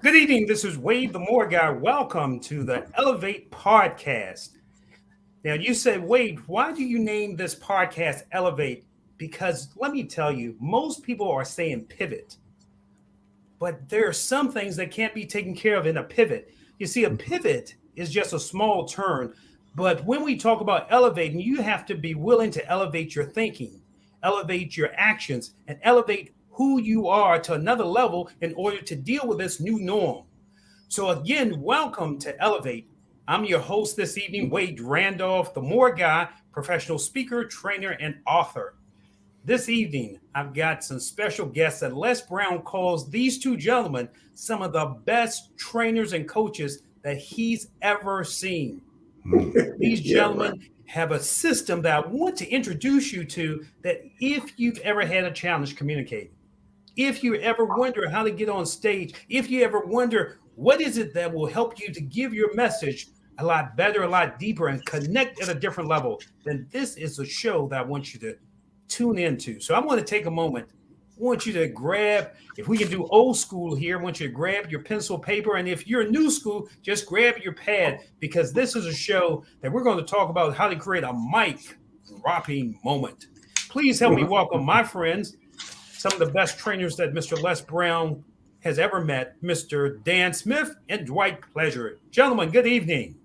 Good evening. This is Wade the More Guy. Welcome to the Elevate Podcast. Now, you said, Wade, why do you name this podcast Elevate? Because let me tell you, most people are saying pivot, but there are some things that can't be taken care of in a pivot. You see, a pivot is just a small turn, but when we talk about elevating, you have to be willing to elevate your thinking, elevate your actions, and elevate who you are to another level in order to deal with this new norm. So, again, welcome to Elevate. I'm your host this evening, Wade Randolph, the More Guy, professional speaker, trainer, and author. This evening, I've got some special guests that Les Brown calls these two gentlemen some of the best trainers and coaches that he's ever seen. These gentlemen have a system that I want to introduce you to that if you've ever had a challenge communicating, if you ever wonder how to get on stage, if you ever wonder what is it that will help you to give your message a lot better, a lot deeper, and connect at a different level, then this is a show that I want you to tune into. So I want to take a moment. I want you to grab, if we can do old school here, I want you to grab your pencil, paper, and if you're new school, just grab your pad because this is a show that we're going to talk about how to create a mic dropping moment. Please help me welcome my friends, some of the best trainers that Mr. Les Brown has ever met, Mr. Dan Smith and Dwight Pleasure. Gentlemen, good evening.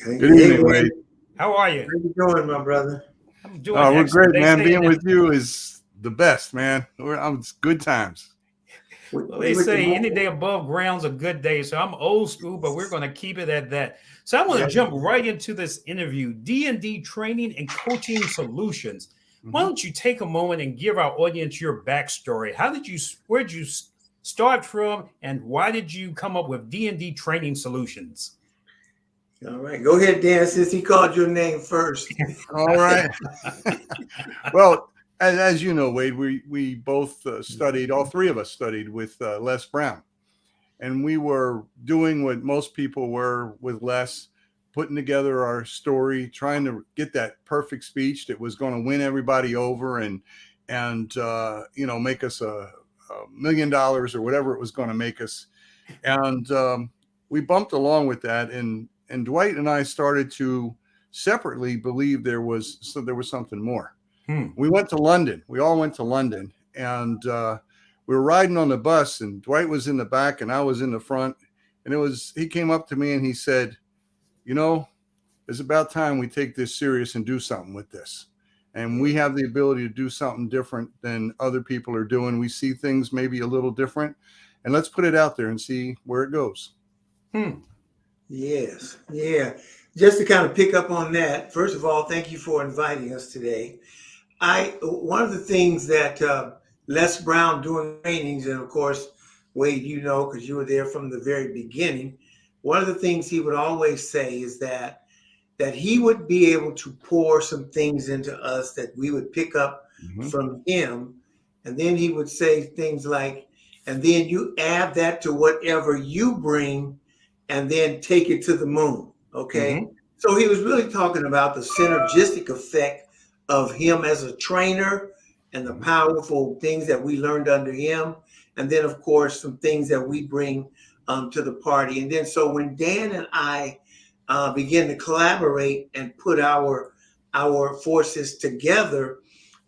Good evening, Wade. How are you? How you doing, my brother? I'm doing we're excellent. great, man. Being with you is the best, man. It's good times. Well, they say any day above ground's a good day. So I'm old school, but we're going to keep it at that. So I want to jump right into this interview, D&D Training and Coaching Solutions. Why don't you take a moment and give our audience your backstory? Where did you start from, and why did you come up with D&D Training Solutions? All right, go ahead, Dan, since he called your name first. All right. Well, as you know, Wade, we both studied, all three of us studied with Les Brown, and we were doing what most people were with Les, putting together our story, trying to get that perfect speech that was going to win everybody over and make us $1 million or whatever it was going to make us. And we bumped along with that. And Dwight and I started to separately believe there was something more. We went to London. We all went to London, and we were riding on the bus, and Dwight was in the back and I was in the front. And he came up to me and he said, it's about time we take this serious and do something with this. And we have the ability to do something different than other people are doing. We see things maybe a little different, and let's put it out there and see where it goes. Yes. Yeah. Just to kind of pick up on that, first of all, thank you for inviting us today. One of the things that Les Brown doing trainings, and of course, Wade, because you were there from the very beginning, one of the things he would always say is that he would be able to pour some things into us that we would pick up from him. And then he would say things like, and then you add that to whatever you bring and then take it to the moon. Okay. So he was really talking about the synergistic effect of him as a trainer and the powerful things that we learned under him. And then, of course, some things that we bring to the party. And then, so when Dan and I begin to collaborate and put our forces together,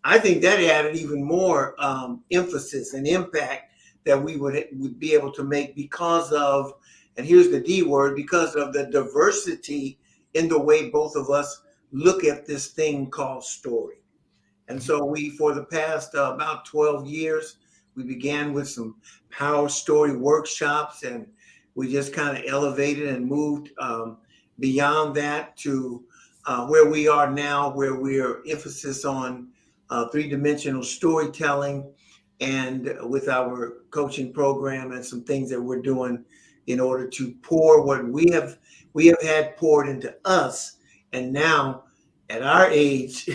I think that added even more emphasis and impact that we would be able to make because of, and here's the D word, because of the diversity in the way both of us look at this thing called story. And so for the past about 12 years, we began with some power story workshops, and we just kind of elevated and moved beyond that to where we are now, where we're emphasis on three-dimensional storytelling, and with our coaching program and some things that we're doing in order to pour what we have had poured into us. And now at our age,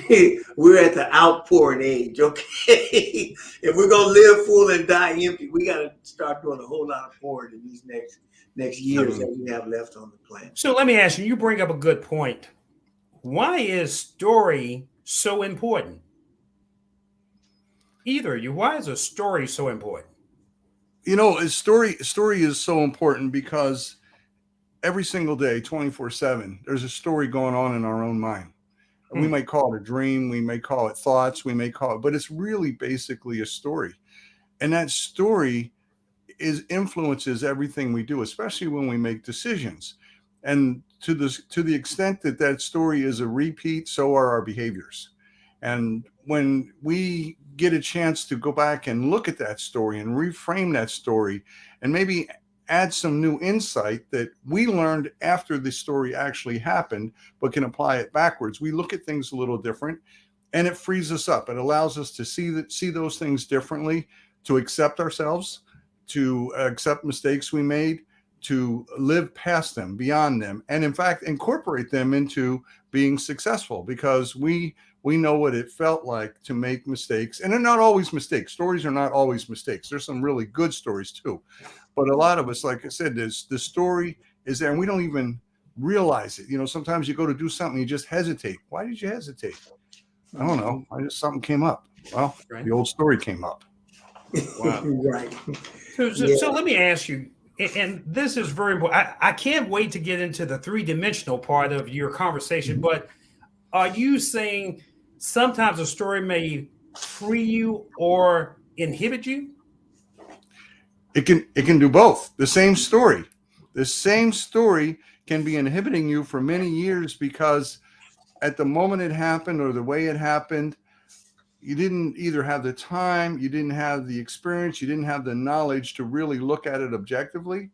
we're at the outpouring age, okay? If we're going to live full and die empty, we got to start doing a whole lot of pouring in these next years that we have left on the planet. So let me ask you bring up a good point. Why is story so important? Why is a story so important? A story is so important because every single day, 24/7, there's a story going on in our own mind. And we might call it a dream, we may call it thoughts, we may call it, but it's really basically a story. And that story influences everything we do, especially when we make decisions. And to the extent that that story is a repeat, so are our behaviors. And when we get a chance to go back and look at that story and reframe that story and maybe add some new insight that we learned after the story actually happened, but can apply it backwards, we look at things a little different, and it frees us up. It allows us to see those things differently, to accept ourselves, to accept mistakes we made, to live past them, beyond them, and in fact incorporate them into being successful, because we know what it felt like to make mistakes. And they're not always mistakes. Stories are not always mistakes. There's some really good stories too. But a lot of us, like I said, the story is there and we don't even realize it. Sometimes you go to do something, you just hesitate. Why did you hesitate? I don't know. Something came up. Well, The old story came up. Wow. Right. So let me ask you, and this is very important. I can't wait to get into the three-dimensional part of your conversation, but are you saying sometimes a story may free you or inhibit you? It can do both. The same story can be inhibiting you for many years because at the moment it happened or the way it happened, you didn't either have the time, you didn't have the experience, you didn't have the knowledge to really look at it objectively.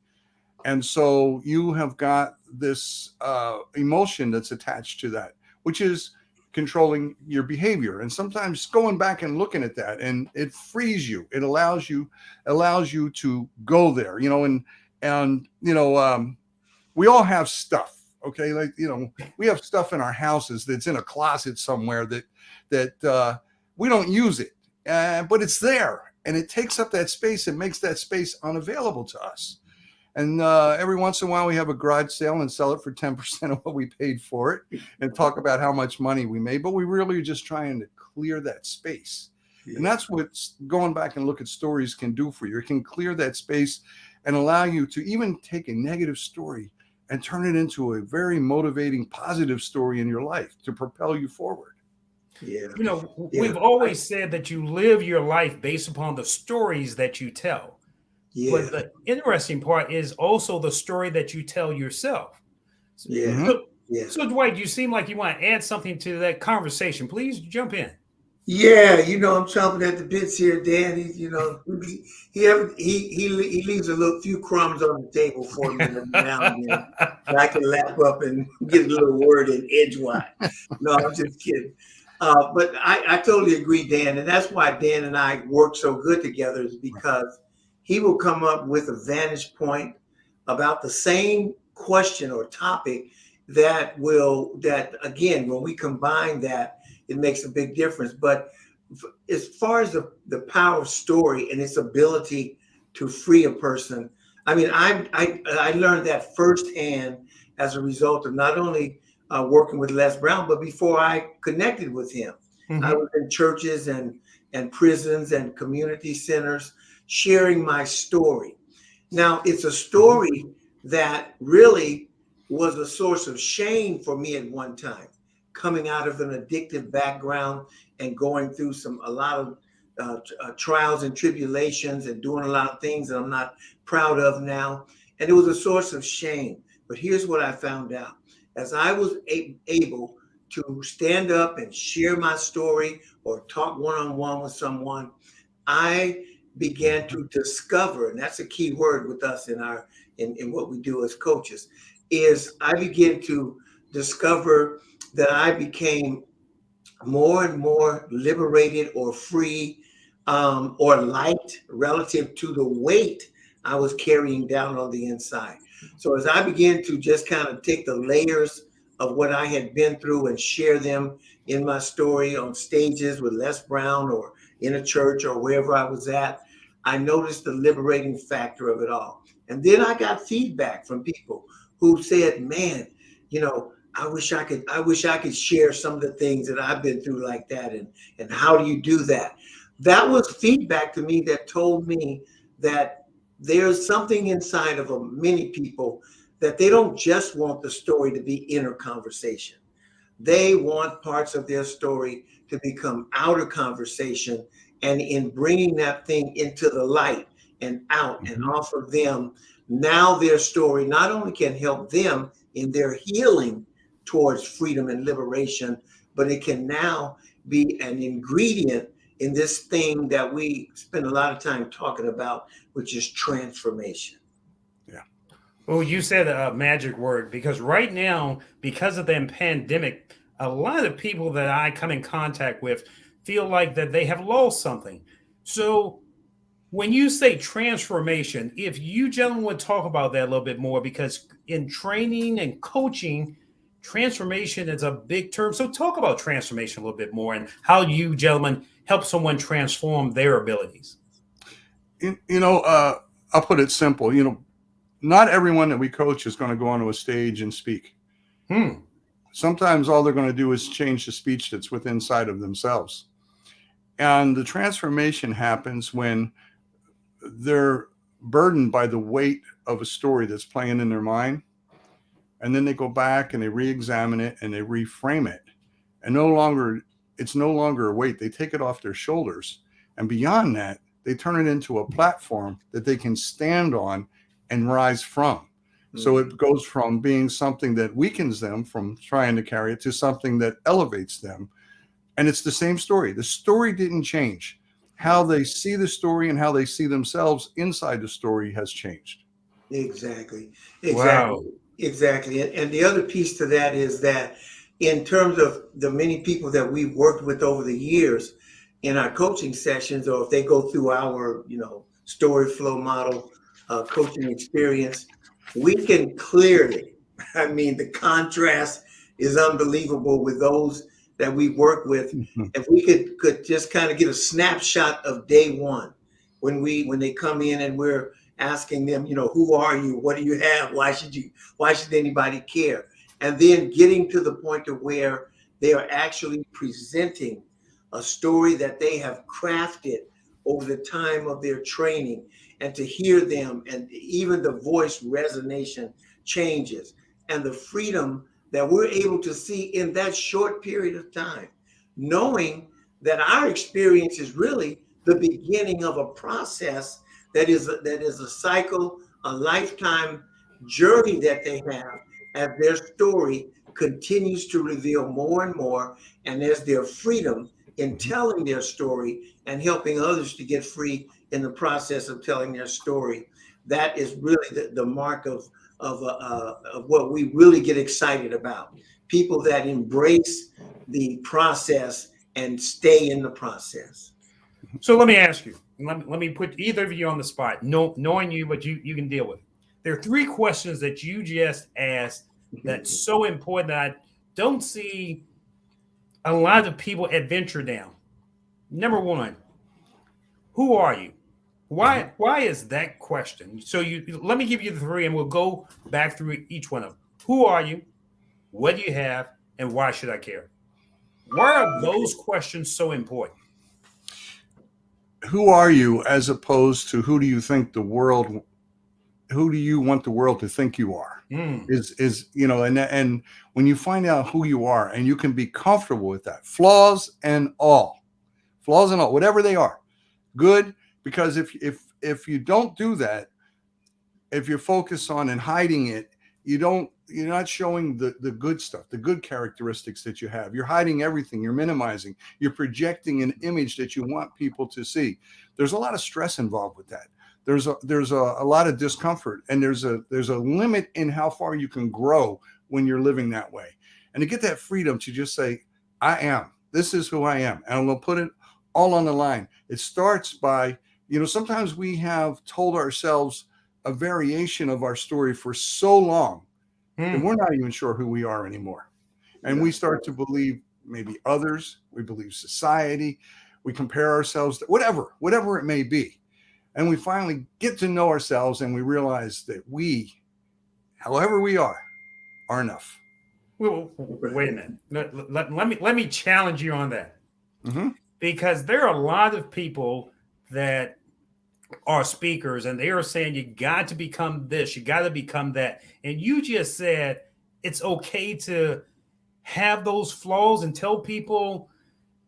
And so you have got this emotion that's attached to that, which is controlling your behavior. And sometimes going back and looking at that, and it frees you. It allows you to go there, we all have stuff. Okay. Like, we have stuff in our houses that's in a closet somewhere that we don't use it, but it's there and it takes up that space and makes that space unavailable to us. And every once in a while, we have a garage sale and sell it for 10% of what we paid for it and talk about how much money we made. But we really are just trying to clear that space. Yeah. And that's what going back and look at stories can do for you. It can clear that space and allow you to even take a negative story and turn it into a very motivating, positive story in your life to propel you forward. Yeah. We've always said that you live your life based upon the stories that you tell. Yeah. But the interesting part is also the story that you tell yourself. Yeah. So Dwight, you seem like you want to add something to that conversation. Please jump in. Yeah, I'm chomping at the bits here, Dan. He leaves a few crumbs on the table for me now and then. I can lap up and get a little word in edgewise. No, I'm just kidding. But I totally agree, Dan, and that's why Dan and I work so good together, is because he will come up with a vantage point about the same question or topic that again, when we combine that, it makes a big difference. But as far as the power of story and its ability to free a person, I mean, I learned that firsthand as a result of not only working with Les Brown, but before I connected with him, I was in churches and prisons and community centers, sharing my story. Now, it's a story that really was a source of shame for me at one time, coming out of an addictive background and going through a lot of trials and tribulations and doing a lot of things that I'm not proud of now. And it was a source of shame. But here's what I found out. As I was able to stand up and share my story or talk one-on-one with someone, I began to discover, and that's a key word with us in what we do as coaches, is I began to discover that I became more and more liberated or free or light relative to the weight I was carrying down on the inside. So as I began to just kind of take the layers of what I had been through and share them in my story on stages with Les Brown or in a church or wherever I was at, I noticed the liberating factor of it all. And then I got feedback from people who said, man, I wish I could share some of the things that I've been through like that. And how do you do that? That was feedback to me that told me that there's something inside of many people that they don't just want the story to be inner conversation. They want parts of their story to become outer conversation. And in bringing that thing into the light and out and off of them, now their story not only can help them in their healing towards freedom and liberation, but it can now be an ingredient in this thing that we spend a lot of time talking about, which is transformation. Yeah. Well, you said a magic word, because right now, because of the pandemic, a lot of people that I come in contact with feel like that they have lost something. So when you say transformation, if you gentlemen would talk about that a little bit more, because in training and coaching, transformation is a big term. So talk about transformation a little bit more and how you gentlemen help someone transform their abilities. I'll put it simple. Not everyone that we coach is going to go onto a stage and speak. Sometimes all they're going to do is change the speech that's within inside of themselves. And the transformation happens when they're burdened by the weight of a story that's playing in their mind. And then they go back and they re-examine it and they reframe it. And it's no longer a weight. They take it off their shoulders. And beyond that, they turn it into a platform that they can stand on and rise from. So it goes from being something that weakens them from trying to carry it to something that elevates them. And it's the same story. The story didn't change. How they see the story and how they see themselves inside the story has changed. Exactly. Wow. Exactly. And the other piece to that is that in terms of the many people that we've worked with over the years in our coaching sessions, or if they go through our, story flow model coaching experience, we can clearly, the contrast is unbelievable with those that we work with. If we could just kind of get a snapshot of day one when they come in and we're asking them, who are you? What do you have? Why should anybody care? And then getting to the point of where they are actually presenting a story that they have crafted over the time of their training, and to hear them, and even the voice resonation changes, and the freedom that we're able to see in that short period of time, knowing that our experience is really the beginning of a process that is a cycle, a lifetime journey that they have as their story continues to reveal more and more, and as their freedom in telling their story and helping others to get free in the process of telling their story. That is really the mark of what we really get excited about. People that embrace the process and stay in the process. So let me ask you, let me put either of you on the spot, knowing you, but you can deal with it. There are three questions that you just asked that's so important that I don't see a lot of people adventure down. Number one, who are you? Why is that question? So let me give you the three and we'll go back through each one of them. Who are you? What do you have? And why should I care? Why are those questions so important? Who are you, as opposed to who do you want the world to think you are? And when you find out who you are and you can be comfortable with that, flaws and all, whatever they are, good. Because if you don't do that, if you're focused on and hiding it, you're not showing the good stuff, the good characteristics that you have. You're hiding everything. You're minimizing. You're projecting an image that you want people to see. There's a lot of stress involved with that. There's a lot of discomfort, and there's a limit in how far you can grow when you're living that way. And to get that freedom to just say, I am. This is who I am, and I'm going to put it all on the line. It starts by, sometimes we have told ourselves a variation of our story for so long that we're not even sure who we are anymore. And we start to believe maybe others, we believe society, we compare ourselves to whatever it may be. And we finally get to know ourselves and we realize that we, however we are enough. Well, wait a minute. Let me challenge you on that. Mm-hmm. Because there are a lot of people that are speakers and they are saying you got to become this, you got to become that. And you just said it's okay to have those flaws and tell people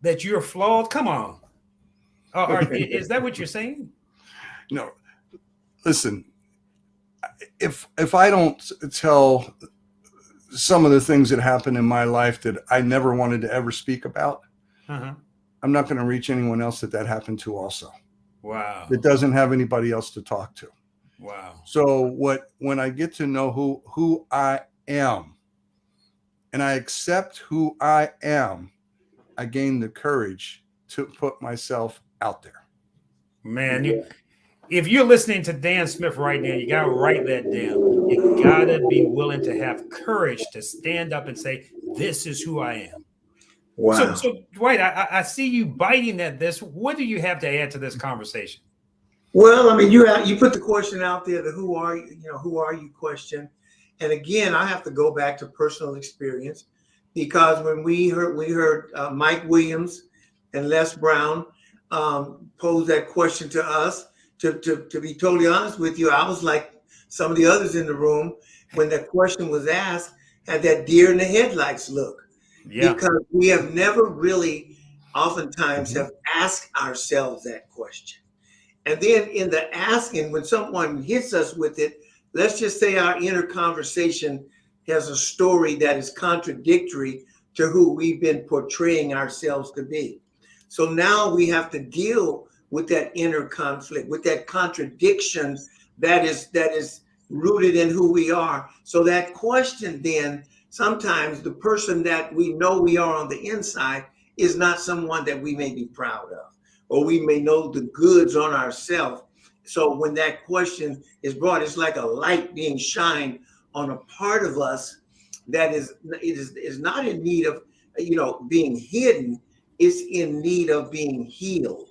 that you're flawed. Come on. Is that what you're saying? No, listen, if I don't tell some of the things that happened in my life that I never wanted to ever speak about, I'm not going to reach anyone else that happened to also. Wow. That doesn't have anybody else to talk to. Wow. So when I get to know who I am and I accept who I am, I gain the courage to put myself out there. Man, if you're listening to Dan Smith right now, you got to write that down. You got to be willing to have courage to stand up and say, this is who I am. Wow. So Dwight, I see you biting at this. What do you have to add to this conversation? Well, I mean, you put the question out there, the who are you question. And again, I have to go back to personal experience, because when we heard Mike Williams and Les Brown pose that question to us, to be totally honest with you, I was like some of the others in the room when that question was asked, had that deer in the headlights look. Yeah. Because we have never really oftentimes have asked ourselves that question. And then in the asking, when someone hits us with it, let's just say our inner conversation has a story that is contradictory to who we've been portraying ourselves to be. So now we have to deal with that inner conflict, with that contradiction that is rooted in who we are. So that question then, sometimes the person that we know we are on the inside is not someone that we may be proud of, or we may know the goods on ourselves. So when that question is brought, it's like a light being shined on a part of us that is not in need of, being hidden. It's in need of being healed.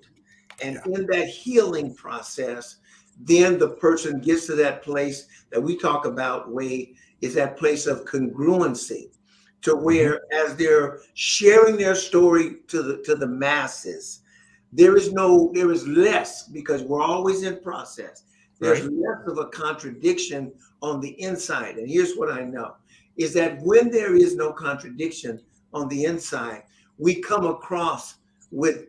And in that healing process, then the person gets to that place that we talk about, Wade, is that place of congruency, to where as they're sharing their story to the masses, there is less, because we're always in process. There's less of a contradiction on the inside. And here's what I know is that when there is no contradiction on the inside, we come across with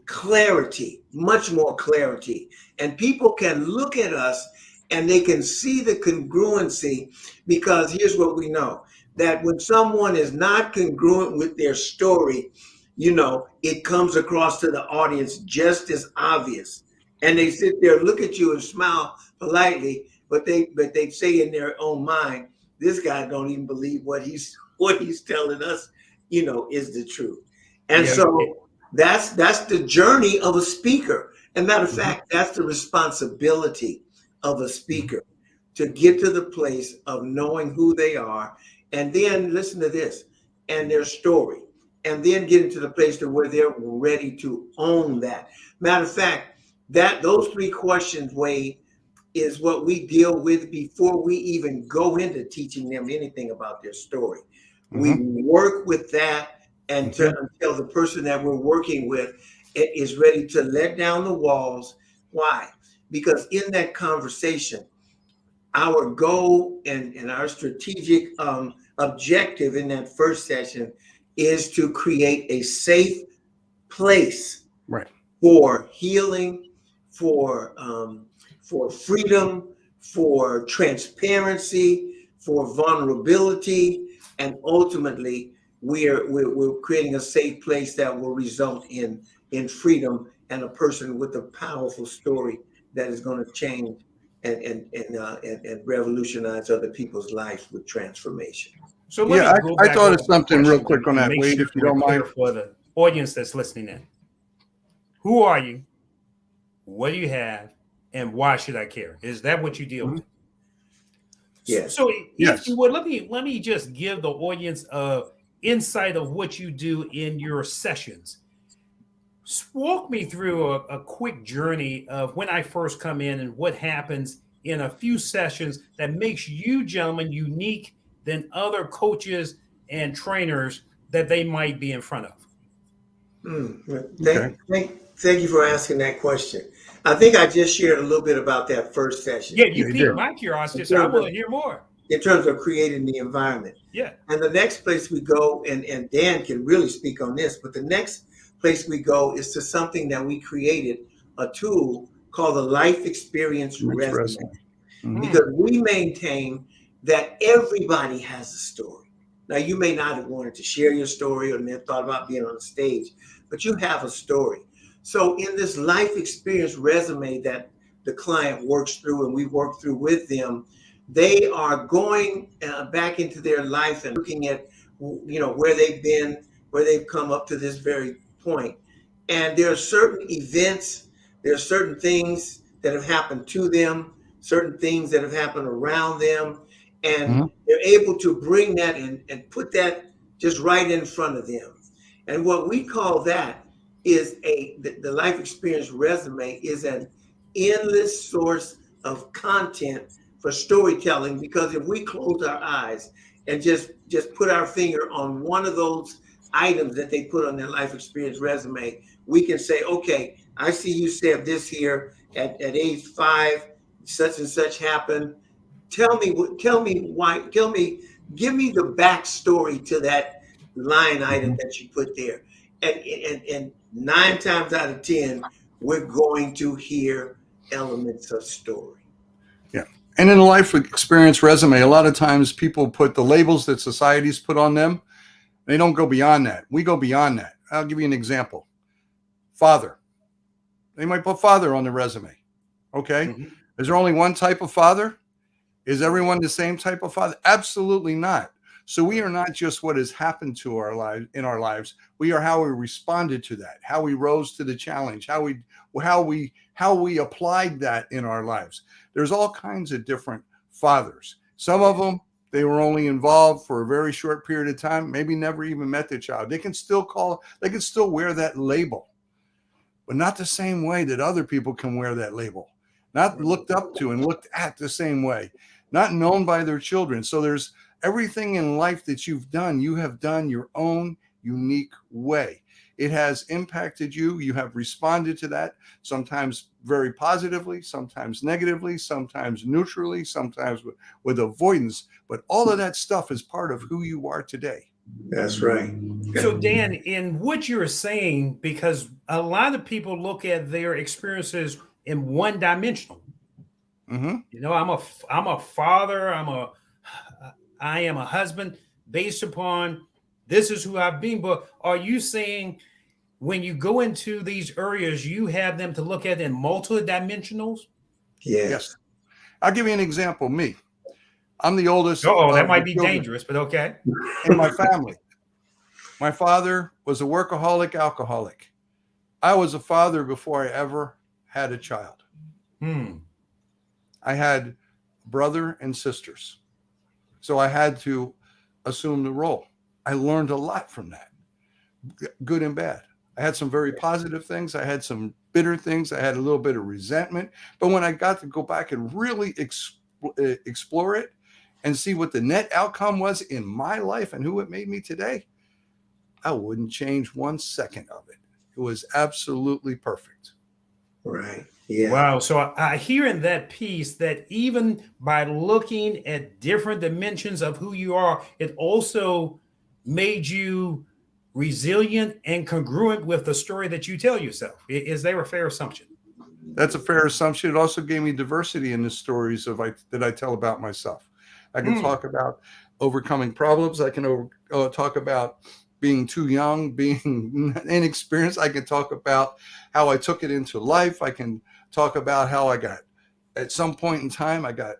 clarity, much more clarity. And people can look at us and they can see the congruency, because here's what we know, that when someone is not congruent with their story, it comes across to the audience just as obvious. And they sit there, look at you and smile politely, but they say in their own mind, this guy don't even believe what he's telling us, is the truth. And so that's the journey of a speaker. And matter of fact, that's the responsibility of a speaker, to get to the place of knowing who they are, and then listen to this, and their story, and then get into the place to where they're ready to own that. Matter of fact, those three questions, Wade, is what we deal with before we even go into teaching them anything about their story. We work with that until the person that we're working with is ready to let down the walls. Why? Because in that conversation, our goal and our strategic objective in that first session is to create a safe place for healing, for freedom, for transparency, for vulnerability, and ultimately we're creating a safe place that will result in freedom and a person with a powerful story that is going to change and revolutionize other people's lives with transformation. So I thought of something real quick on that, Wade, if you don't mind. For the audience that's listening in, who are you? What do you have? And why should I care? Is that what you deal with? Yes. So if you would, let me just give the audience a insight of what you do in your sessions. Walk me through a quick journey of when I first come in and what happens in a few sessions that makes you gentlemen unique than other coaches and trainers that they might be in front of. Thank you for asking that question. I think I just shared a little bit about that first session. Yeah, you You piqued did. my curiosity, so I want to hear more. In terms of creating the environment. Yeah. And the next place we go, and Dan can really speak on this, but the next place we go is to something that we created, a tool called the Life Experience Resume. Mhm. Because we maintain that everybody has a story. Now, you may not have wanted to share your story or never thought about being on the stage, but you have a story. So in this life experience resume that the client works through and we work through with them, they are going back into their life and looking at, where they've been, where they've come up to this very point. And there are certain events, there are certain things that have happened to them, certain things that have happened around them, and they're able to bring that in and put that just right in front of them. And what we call that is the life experience resume is an endless source of content for storytelling, because if we close our eyes and just put our finger on one of those items that they put on their life experience resume, we can say, okay, I see you said this here at age 5, such and such happened. Tell me why, give me the backstory to that line item that you put there. And 9 times out of 10, we're going to hear elements of story. Yeah. And in a life experience resume, a lot of times people put the labels that society's put on them. They don't go beyond that. We go beyond that. I'll give you an example. Father. They might put father on the resume. Okay. Mm-hmm. Is there only one type of father? Is everyone the same type of father? Absolutely not. So we are not just what has happened to our lives in our lives. We are how we responded to that, how we rose to the challenge, how we applied that in our lives. There's all kinds of different fathers. Some of them, they were only involved for a very short period of time, maybe never even met the child. They can still wear that label, but not the same way that other people can wear that label. Not looked up to and looked at the same way, not known by their children. So there's everything in life that you've done, you have done your own unique way. It has impacted you. You have responded to that, sometimes very positively, sometimes negatively, sometimes neutrally, sometimes with avoidance. But all of that stuff is part of who you are today. That's right. So, Dan, in what you're saying, because a lot of people look at their experiences in one dimensional. Mm-hmm. I'm a father. I am a husband based upon this is who I've been. But are you saying when you go into these areas, you have them to look at in multiple dimensionals? Yes. I'll give you an example. Me, I'm the oldest. Oh, that might be children dangerous, but okay. in my family. My father was a workaholic alcoholic. I was a father before I ever had a child. I had brother and sisters. So I had to assume the role. I learned a lot from that, good and bad. I had some very positive things. I had some bitter things. I had a little bit of resentment. But when I got to go back and really explore it and see what the net outcome was in my life and who it made me today, I wouldn't change 1 second of it. It was absolutely perfect. Right. Yeah. Wow. So I hear in that piece that even by looking at different dimensions of who you are, it also made you resilient and congruent with the story that you tell yourself. Is there a fair assumption? That's a fair assumption. It also gave me diversity in the stories that I tell about myself. I can talk about overcoming problems. I can talk about being too young, being inexperienced. I can talk about how I took it into life. I can talk about how I got, at some point in time, I got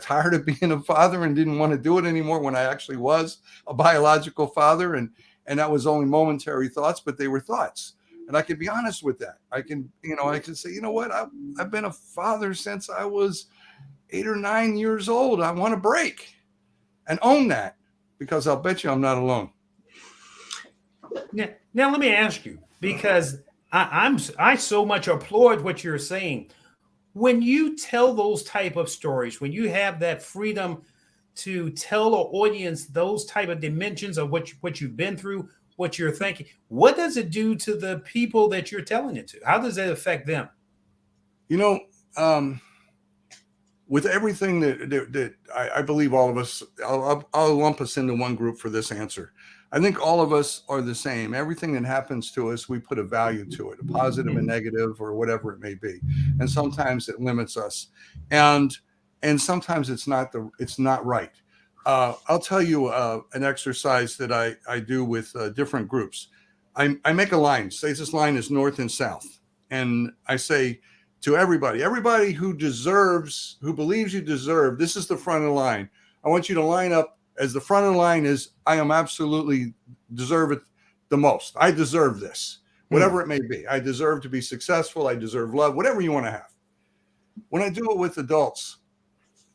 tired of being a father and didn't want to do it anymore when I actually was a biological father. And that was only momentary thoughts, but they were thoughts. And I can be honest with that. I can say, you know what? I've been a father since I was 8 or 9 years old. I want to break and own that, because I'll bet you I'm not alone. Now let me ask you, because I so much applaud what you're saying. When you tell those type of stories, when you have that freedom to tell an audience those type of dimensions of what you've been through, what you're thinking, what does it do to the people that you're telling it to? How does that affect them? You know, with everything that I believe all of us, I'll lump us into one group for this answer. I think all of us are the same. Everything that happens to us, we put a value to it, a positive, a negative, or whatever it may be. And sometimes it limits us, and sometimes it's not right. I'll tell you an exercise that I do with different groups. I make a line. Say this line is north and south, and I say to everybody who believes you deserve, this is the front of the line. I want you to line up as the front of the line is, I am absolutely deserve it the most. I deserve this, whatever it may be. I deserve to be successful. I deserve love, whatever you want to have. When I do it with adults,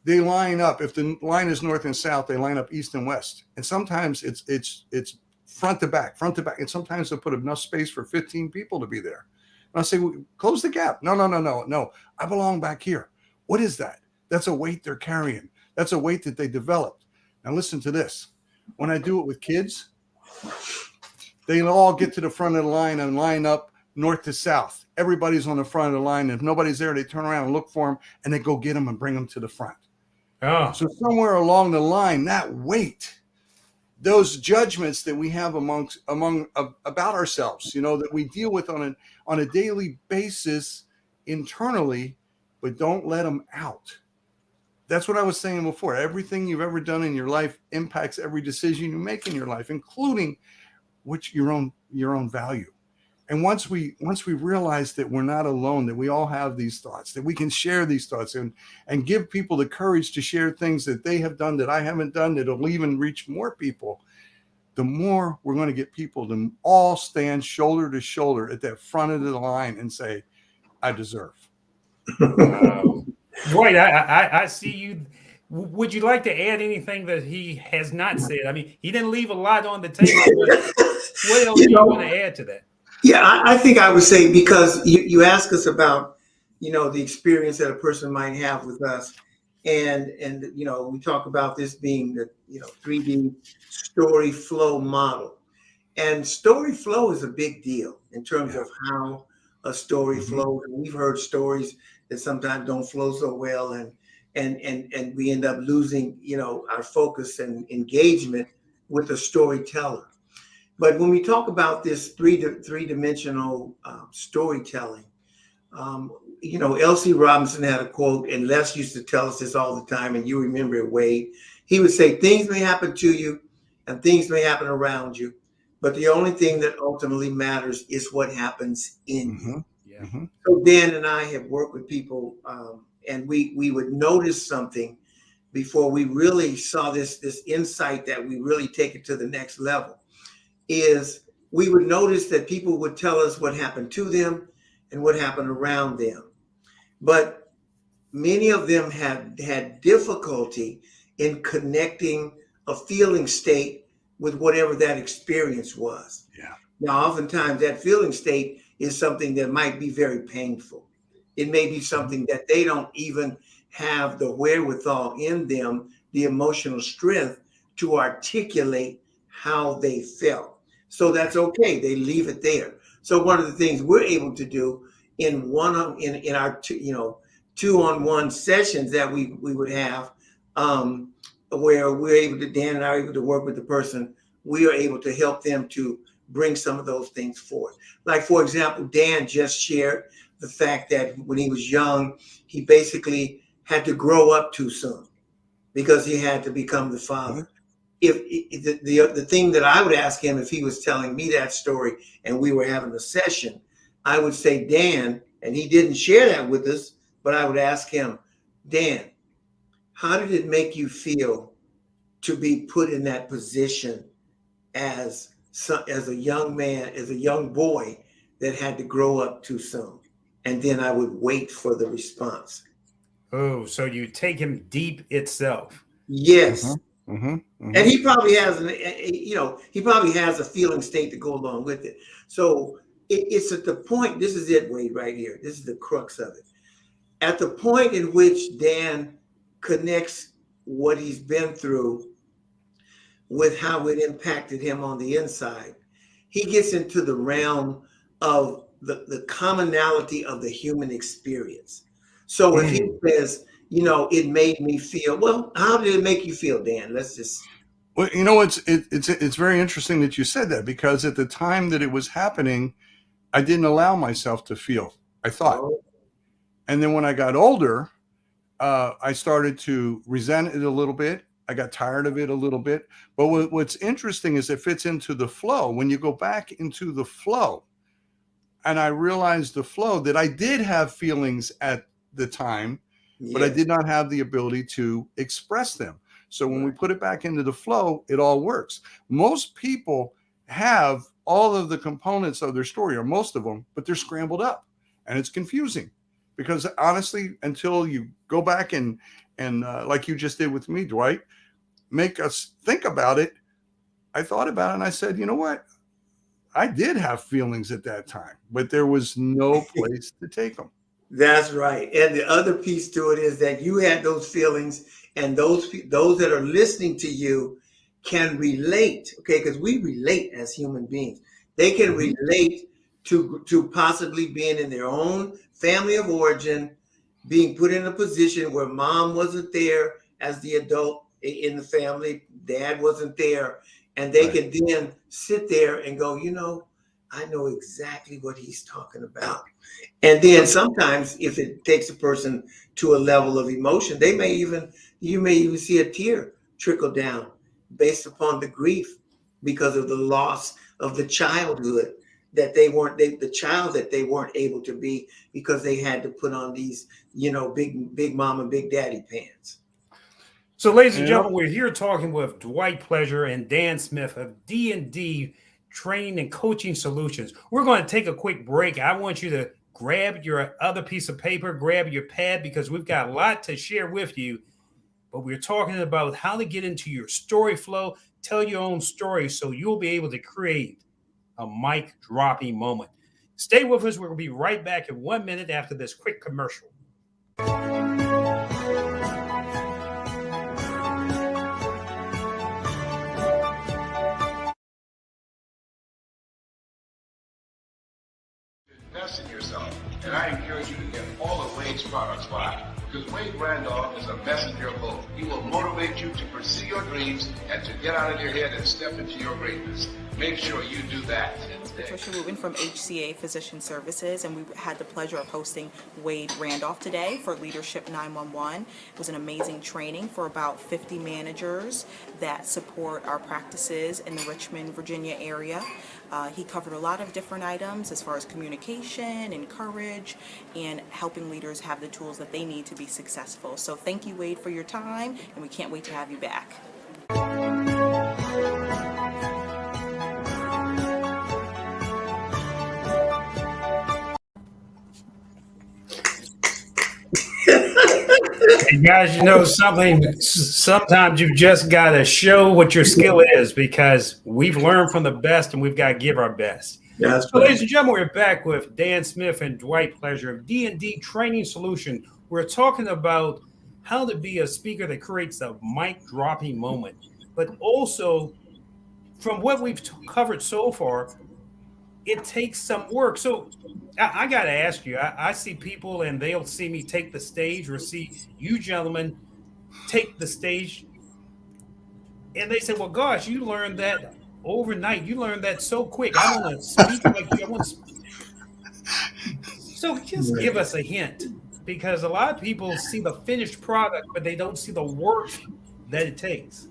they line up. If the line is north and south, they line up east and west. And sometimes it's front to back. And sometimes they'll put enough space for 15 people to be there. And I'll say, well, close the gap. No. I belong back here. What is that? That's a weight they're carrying. That's a weight that they developed. Now listen to this. When I do it with kids, they all get to the front of the line and line up north to south. Everybody's on the front of the line. If nobody's there, they turn around and look for them, and they go get them and bring them to the front. Oh. So somewhere along the line, that weight, those judgments that we have about ourselves, that we deal with on a daily basis internally, but don't let them out. That's what I was saying before. Everything you've ever done in your life impacts every decision you make in your life, including your own value. And once we realize that we're not alone, that we all have these thoughts, that we can share these thoughts and give people the courage to share things that they have done that I haven't done, that'll even reach more people, the more we're going to get people to all stand shoulder to shoulder at that front of the line and say, I deserve. Wow. Dwight, I see you. Would you like to add anything that he has not said? I mean, he didn't leave a lot on the table. What else do you want to add to that? Yeah, I think I would say, because you ask us about, the experience that a person might have with us. And we talk about this being the, 3D story flow model. And story flow is a big deal in terms of how a story flows. And we've heard stories that sometimes don't flow so well, and we end up losing, our focus and engagement with the storyteller. But when we talk about this three-dimensional storytelling, L.C. Robinson had a quote, and Les used to tell us this all the time, and you remember it, Wade. He would say, things may happen to you and things may happen around you, but the only thing that ultimately matters is what happens in you. Yeah. So Dan and I have worked with people, and we would notice something before we really saw this insight that we really take it to the next level. Is we would notice that people would tell us what happened to them and what happened around them. But many of them had difficulty in connecting a feeling state with whatever that experience was. Yeah. Now, oftentimes that feeling state is something that might be very painful. It may be something that they don't even have the wherewithal in them, the emotional strength to articulate how they felt. So that's okay. They leave it there. So one of the things we're able to do in our two-on-one sessions that we would have, where we're able to, Dan and I are able to work with the person, we are able to help them to bring some of those things forth. Like, for example, Dan just shared the fact that when he was young, he basically had to grow up too soon because he had to become the father. If the thing that I would ask him, if he was telling me that story and we were having a session, I would say, Dan, and he didn't share that with us, but I would ask him, Dan, how did it make you feel to be put in that position as a young man, as a young boy that had to grow up too soon? And then I would wait for the response. Oh, so you take him deep itself. Yes. And he probably has a feeling state to go along with it. So it's at the point, this is it, Wade, right here. This is the crux of it. At the point in which Dan connects what he's been through with how it impacted him on the inside, he gets into the realm of the commonality of the human experience. So if he says, you know, it made me feel, well, how did it make you feel, Dan? Let's just. Well, you know, it's very interesting that you said that, because at the time that it was happening, I didn't allow myself to feel, I thought. Oh, And then when I got older, I started to resent it a little bit. I got tired of it a little bit. But what's interesting is it fits into the flow. When you go back into the flow, and I realized the flow, that I did have feelings at the time, but I yes. did not have the ability to express them. So when we put it back into the flow, it all works. Most people have all of the components of their story, or most of them, but they're scrambled up, and it's confusing, because honestly, until you go back and like you just did with me, Dwight, make us think about it. I thought about it and I said, you know what? I did have feelings at that time, but there was no place to take them. That's right. And the other piece to it is that you had those feelings, and those that are listening to you can relate, okay? Because we relate as human beings. They can relate to possibly being in their own family of origin, being put in a position where mom wasn't there as the adult in the family, dad wasn't there, and they can then sit there and go, you know, I know exactly what he's talking about. And then sometimes if it takes a person to a level of emotion, you may even see a tear trickle down based upon the grief because of the loss of the childhood that the child that they weren't able to be because they had to put on these, you know, big mama, big daddy pants. So, ladies and gentlemen, we're here talking with Dwight Pleasure and Dan Smith of D&D Training and Coaching Solutions. We're going to take a quick break. I want you to grab your other piece of paper, grab your pad, because we've got a lot to share with you. But we're talking about how to get into your story flow, tell your own story, so you'll be able to create a mic dropping moment. Stay with us. We're going to be right back in 1 minute after this quick commercial. Invest in yourself, and I encourage you to get all of Wade's products. Why? Because Wade Randolph is a messenger of hope. He will motivate you to pursue your dreams and to get out of your head and step into your greatness. Make sure you do that. Patricia Rubin from HCA Physician Services, and we had the pleasure of hosting Wade Randolph today for Leadership 911. It was an amazing training for about 50 managers that support our practices in the Richmond, Virginia area. He covered a lot of different items as far as communication and courage and helping leaders have the tools that they need to be successful. So thank you, Wade, for your time, and we can't wait to have you back. And guys, you know something, sometimes you've just got to show what your skill is, because we've learned from the best and we've got to give our best. That's So, right. ladies and gentlemen, we're back with Dan Smith and Dwight Pleasure of D&D Training Solution. We're talking about how to be a speaker that creates a mic dropping moment, but also from what we've covered so far, it takes some work. So I got to ask you, I see people and they'll see me take the stage or see you gentlemen take the stage and they say, well, gosh, you learned that overnight. You learned that so quick. I want to speak like you. So just give us a hint, because a lot of people see the finished product, but they don't see the work that it takes.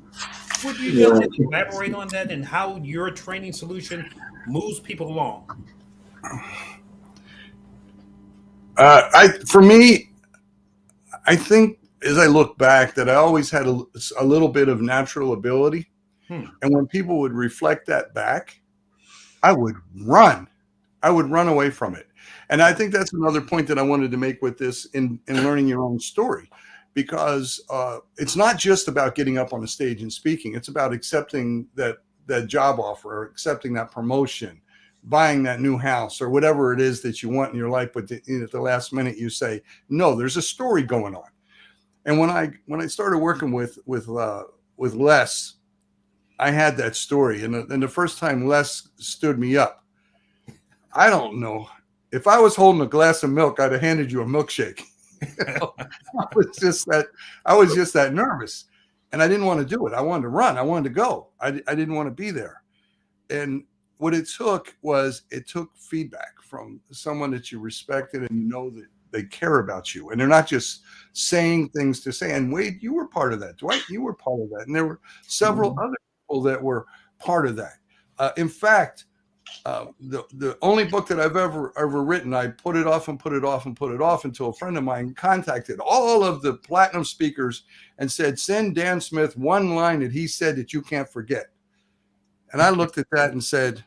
Would you just elaborate on that and how your training solution moves people along? For me, I think as I look back that I always had a little bit of natural ability. And when people would reflect that back, I would run away from it. And I think that's another point that I wanted to make with this in learning your own story, because it's not just about getting up on the stage and speaking. It's about accepting that job offer, or accepting that promotion, buying that new house, or whatever it is that you want in your life. But at the last minute you say, no, there's a story going on. And when I started working with Les, I had that story. And the first time Les stood me up, I don't know. If I was holding a glass of milk, I'd have handed you a milkshake. I was just that nervous, and I didn't want to do it. I wanted to run. I wanted to go. I didn't want to be there. And what it took feedback from someone that you respected and you know that they care about you, and they're not just saying things to say. And Wade, you were part of that. Dwight, you were part of that, and there were several other people that were part of that. In fact, the only book that I've ever written, I put it off until a friend of mine contacted all of the platinum speakers and said, send Dan Smith one line that he said that you can't forget. And I looked at that and said,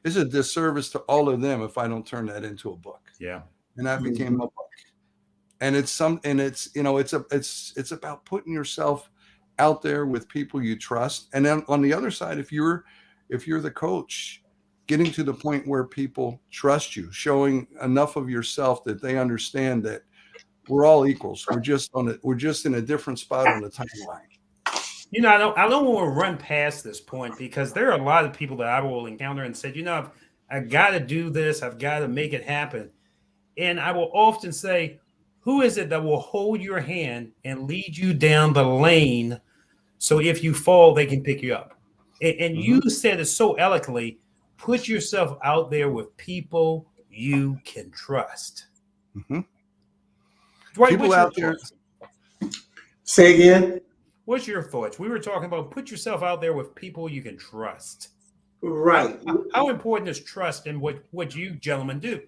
it's a disservice to all of them if I don't turn that into a book. Yeah. And that became a book. And it's about putting yourself out there with people you trust. And then on the other side, if you're the coach, getting to the point where people trust you, showing enough of yourself that they understand that we're all equals. We're just in a different spot on the timeline. You know, I don't want to run past this point because there are a lot of people that I will encounter and said, you know, I've got to do this. I've got to make it happen. And I will often say, who is it that will hold your hand and lead you down the lane so if you fall, they can pick you up? And you said it so eloquently, put yourself out there with people you can trust. Mm-hmm. Dwight, people out there. Say again. What's your thoughts? We were talking about put yourself out there with people you can trust. Right. How important is trust in what you gentlemen do?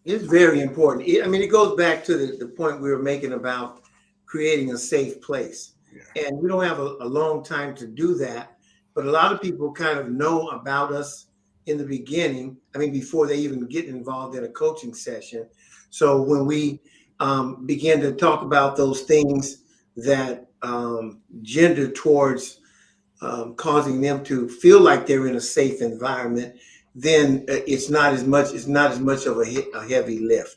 It's very important. I mean, it goes back to the point we were making about creating a safe place. Yeah. And we don't have a long time to do that. But a lot of people kind of know about us in the beginning. I mean, before they even get involved in a coaching session. So when we begin to talk about those things that gender towards causing them to feel like they're in a safe environment, then it's not as much of a heavy lift.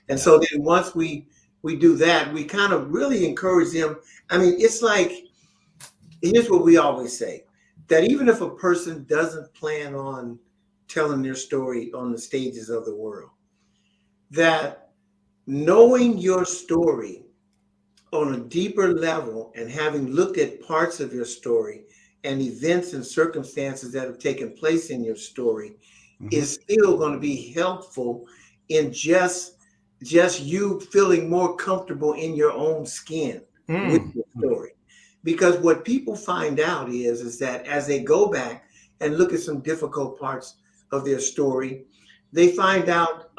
And so then once we do that, we kind of really encourage them. I mean, it's like, here's what we always say, that even if a person doesn't plan on telling their story on the stages of the world, that knowing your story on a deeper level and having looked at parts of your story and events and circumstances that have taken place in your story is still going to be helpful in just you feeling more comfortable in your own skin with your story. Because what people find out is that as they go back and look at some difficult parts of their story, they find out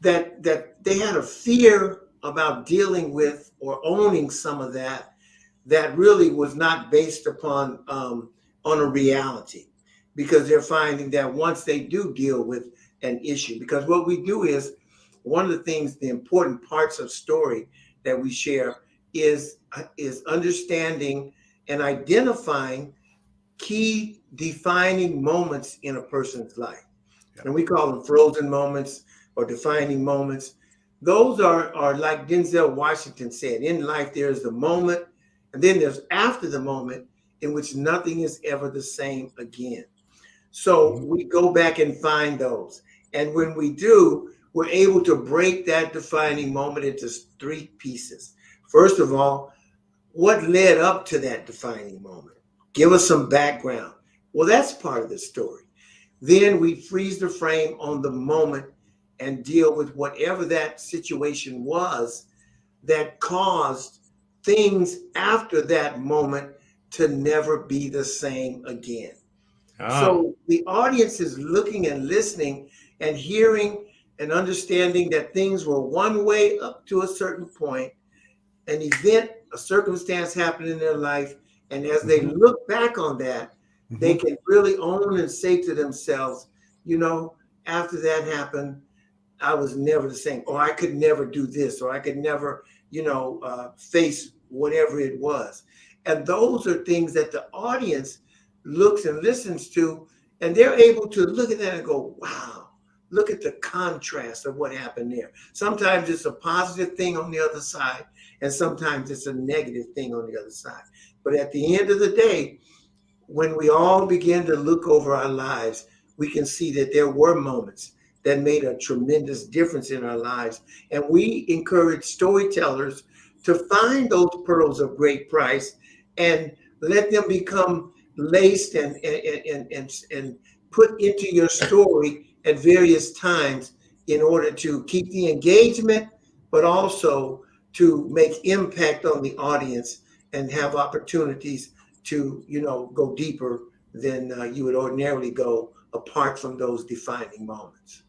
that they had a fear about dealing with or owning some of that really was not based upon on a reality, because they're finding that once they do deal with an issue, because what we do is one of the things, the important parts of story that we share is understanding and identifying key defining moments in a person's life. Yeah. And we call them frozen moments or defining moments. Those are like Denzel Washington said, in life, there's the moment, and then there's after the moment in which nothing is ever the same again. So we go back and find those. And when we do, we're able to break that defining moment into three pieces. First of all, what led up to that defining moment? Give us some background. Well, that's part of the story. Then we freeze the frame on the moment and deal with whatever that situation was that caused things after that moment to never be the same again. So the audience is looking and listening and hearing and understanding that things were one way up to a certain point, an event, a circumstance happened in their life. And as they look back on that, they can really own and say to themselves, you know, after that happened, I was never the same, or I could never do this, or I could never, face whatever it was. And those are things that the audience looks and listens to, and they're able to look at that and go, wow, look at the contrast of what happened there. Sometimes it's a positive thing on the other side, and sometimes it's a negative thing on the other side. But at the end of the day, when we all begin to look over our lives, we can see that there were moments that made a tremendous difference in our lives. And we encourage storytellers to find those pearls of great price and let them become laced and put into your story at various times in order to keep the engagement, but also to make impact on the audience and have opportunities to, go deeper than you would ordinarily go apart from those defining moments.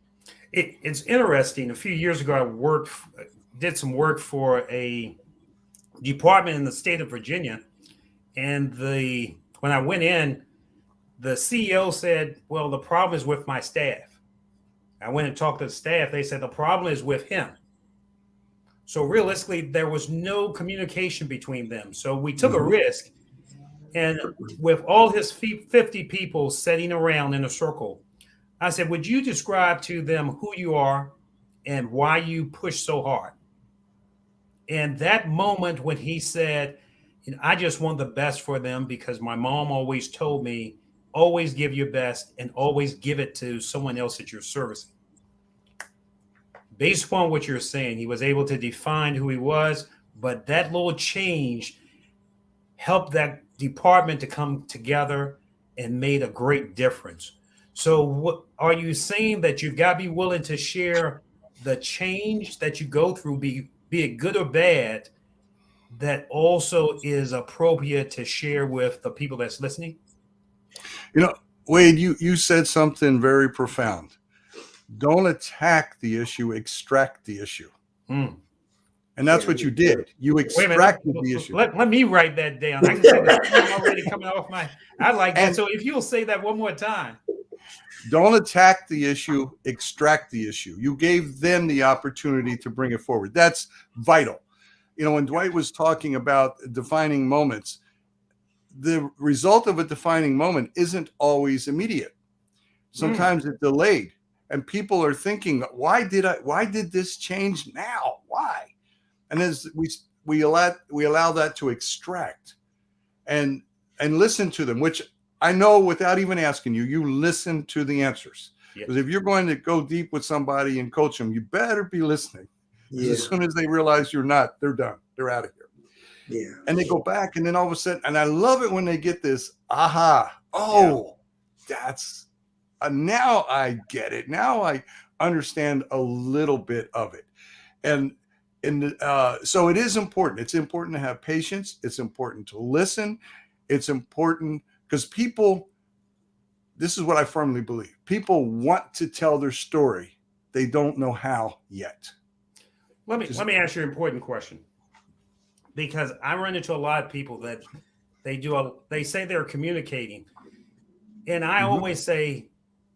It's interesting. A few years ago, I did some work for a department in the state of Virginia, and when I went in, the CEO said, "Well, the problem is with my staff." I went and talked to the staff. They said the problem is with him. So realistically, there was no communication between them. So we took a risk, and with all his 50 people sitting around in a circle, I said, "Would you describe to them who you are and why you push so hard?" And that moment when he said, "I just want the best for them because my mom always told me, always give your best and always give it to someone else that you're servicing." Based upon what you're saying, he was able to define who he was, but that little change helped that department to come together and made a great difference. So what are you saying, that you've got to be willing to share the change that you go through, be it good or bad, that also is appropriate to share with the people that's listening? Wade, you said something very profound. Don't attack the issue, extract the issue. And that's what you did. You extracted the issue. Let me write that down. I can see the steam already coming off I like that. So if you'll say that one more time. Don't attack the issue, extract the issue. You gave them the opportunity to bring it forward. That's vital. When Dwight was talking about defining moments, the result of a defining moment isn't always immediate. Sometimes it's delayed. And people are thinking, why did this change now? Why? And as we allow that to extract and listen to them, which I know without even asking you listen to the answers. Because if you're going to go deep with somebody and coach them, you better be listening. As soon as they realize you're not, they're done. They're out of here. Yeah. And they go back, and then all of a sudden, and I love it when they get this aha. Oh, that's now I get it. Now I understand a little bit of it. And so it is important. It's important to have patience. It's important to listen. It's important because this is what I firmly believe. People want to tell their story. They don't know how yet. Let me ask you an important question, because I run into a lot of people that they say they're communicating, and I always say,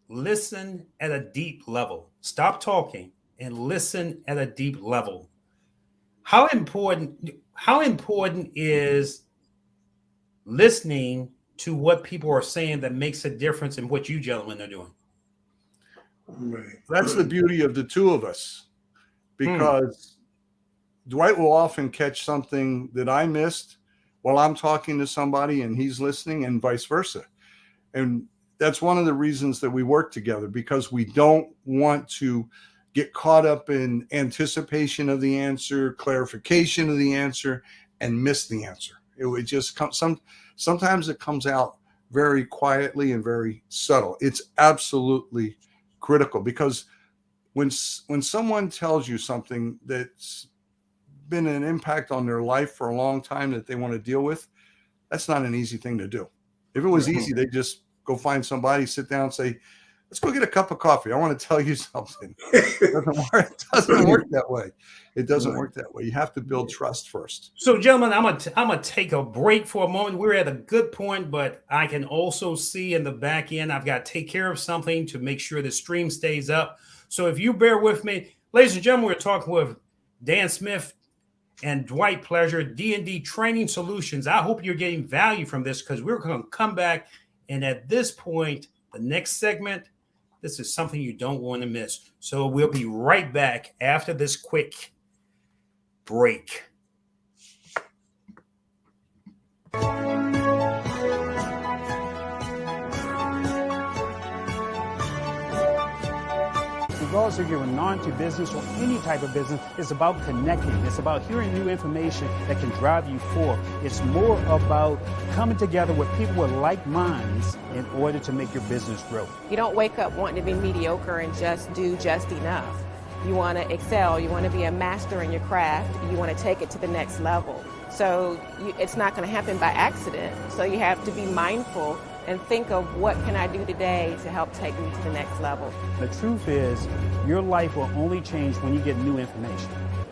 listen at a deep level. Stop talking and listen at a deep level. How important is listening to what people are saying that makes a difference in what you gentlemen are doing? Right. That's the beauty of the two of us, because Dwight will often catch something that I missed while I'm talking to somebody and he's listening, and vice versa. And that's one of the reasons that we work together, because we don't want to get caught up in anticipation of the answer, clarification of the answer, and miss the answer. It would just come. Sometimes it comes out very quietly and very subtle. It's absolutely critical, because when someone tells you something that's been an impact on their life for a long time that they want to deal with, that's not an easy thing to do. If it was easy, they just go find somebody, sit down, and say, let's go get a cup of coffee. I want to tell you something. It doesn't work that way. It doesn't work that way. You have to build trust first. So, gentlemen, I'm gonna take a break for a moment. We're at a good point, but I can also see in the back end, I've got to take care of something to make sure the stream stays up. So if you bear with me, ladies and gentlemen, we're talking with Dan Smith and Dwight Pleasure, D&D Training Solutions. I hope you're getting value from this, because we're going to come back. And at this point, the next segment, this is something you don't want to miss. So we'll be right back after this quick break. regardless if you're a non to business or any type of business, it's about connecting. It's about hearing new information that can drive you forward. It's more about coming together with people with like minds in order to make your business grow. You don't wake up wanting to be mediocre and just do just enough. You want to excel. You want to be a master in your craft. You want to take it to the next level. So it's not going to happen by accident. So you have to be mindful and think of what can I do today to help take me to the next level. The truth is, your life will only change when you get new information.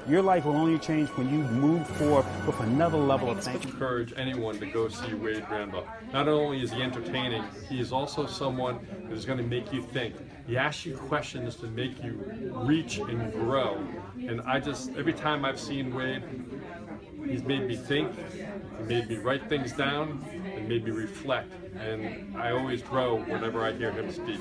Your life will only change when you move forward with another level of thinking. Encourage anyone to go see Wade Randolph. Not only is he entertaining, he is also someone that is going to make you think. He asks you questions to make you reach and grow. And every time I've seen Wade, he's made me think, he made me write things down, and made me reflect. And I always grow whenever I hear him speak.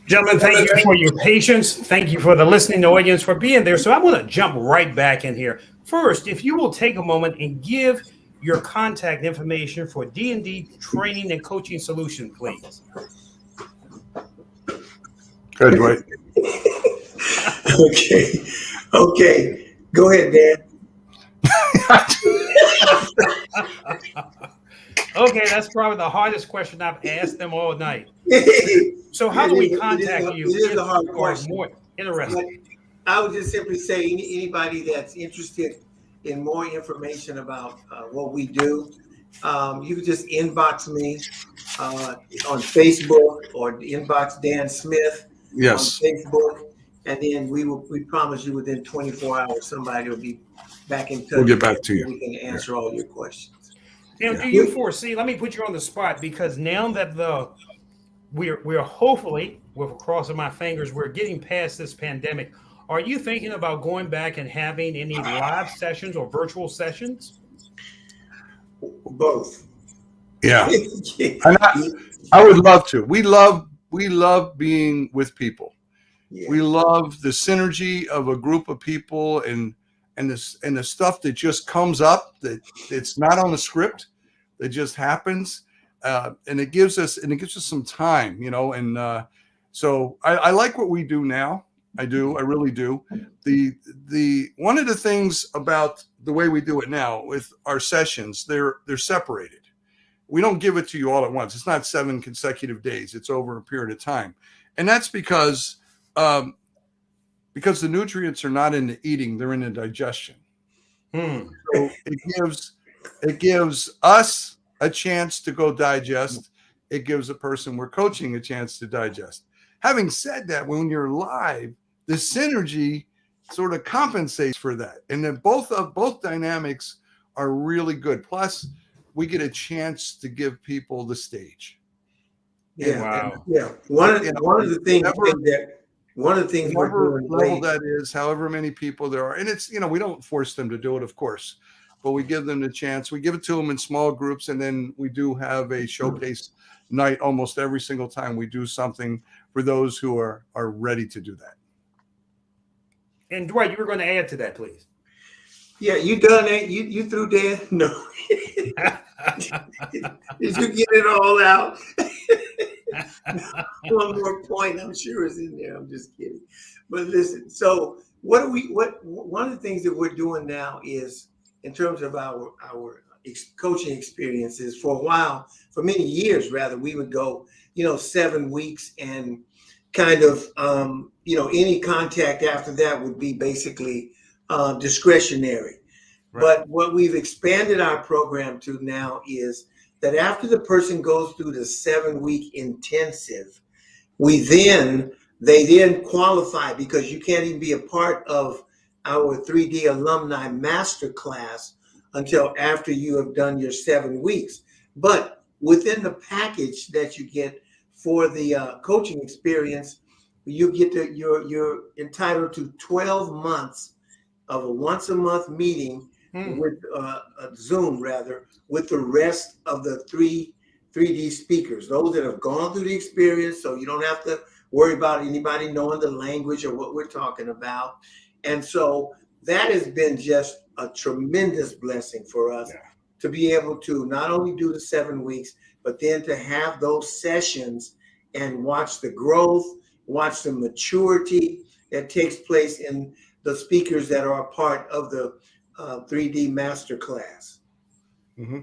Gentlemen, thank you for your patience. Thank you for the listening audience for being there. So I'm going to jump right back in here. First, if you will take a moment and give your contact information for D&D Training and Coaching Solution, please. Good, Wade. Okay. Go ahead, Dan. Okay, that's probably the hardest question I've asked them all night. So how do we contact you? It is a hard Or question. more interesting. I would just simply say anybody that's interested in more information about what we do, you can just inbox me on Facebook or inbox Dan Smith Yes. on Facebook, and then we promise you within 24 hours somebody will be back in touch. We'll get back to you. We can answer all your questions. Now, do you foresee? Let me put you on the spot, because now that we're hopefully, with a cross of my fingers, we're getting past this pandemic. Are you thinking about going back and having any live sessions or virtual sessions? Both. Yeah. And I would love to. We love being with people. Yeah. We love the synergy of a group of people and the stuff that just comes up, that it's not on the script, that just happens, and it gives us some time, and so I like what we do now. I really do. The one of the things about the way we do it now with our sessions, they're separated. We don't give it to you all at once. It's not 7 consecutive days. It's over a period of time, and that's because the nutrients are not in the eating, they're in the digestion. So it gives us a chance to go digest. It gives the person we're coaching a chance to digest. Having said that, when you're live, the synergy sort of compensates for that. And then both dynamics are really good. Plus, we get a chance to give people the stage. Yeah. Wow. Yeah. One of the things we're doing, level that is, however many people there are, and it's we don't force them to do it, of course, but we give them the chance. We give it to them in small groups, and then we do have a showcase night almost every single time we do something for those who are ready to do that. And Dwight, you were going to add to that, please. Yeah, you done that? You through, Dan? No. Did you get it all out? One more point, I'm sure, is in there. I'm just kidding. But listen, so one of the things that we're doing now is, in terms of our coaching experiences, for a while, for many years rather, we would go 7 weeks, and kind of any contact after that would be basically discretionary. Right. But what we've expanded our program to now is that after the person goes through the 7-week intensive, they then qualify, because you can't even be a part of our 3D alumni masterclass until after you have done your 7 weeks. But within the package that you get for the coaching experience, you're entitled to 12 months of a once a month meeting with Zoom with the rest of the 3D speakers, those that have gone through the experience, so you don't have to worry about anybody knowing the language or what we're talking about. And so that has been just a tremendous blessing for us. Yeah. to be able to not only do the 7 weeks, but then to have those sessions and watch the growth, watch the maturity that takes place in the speakers that are a part of the 3D Masterclass. Mm-hmm.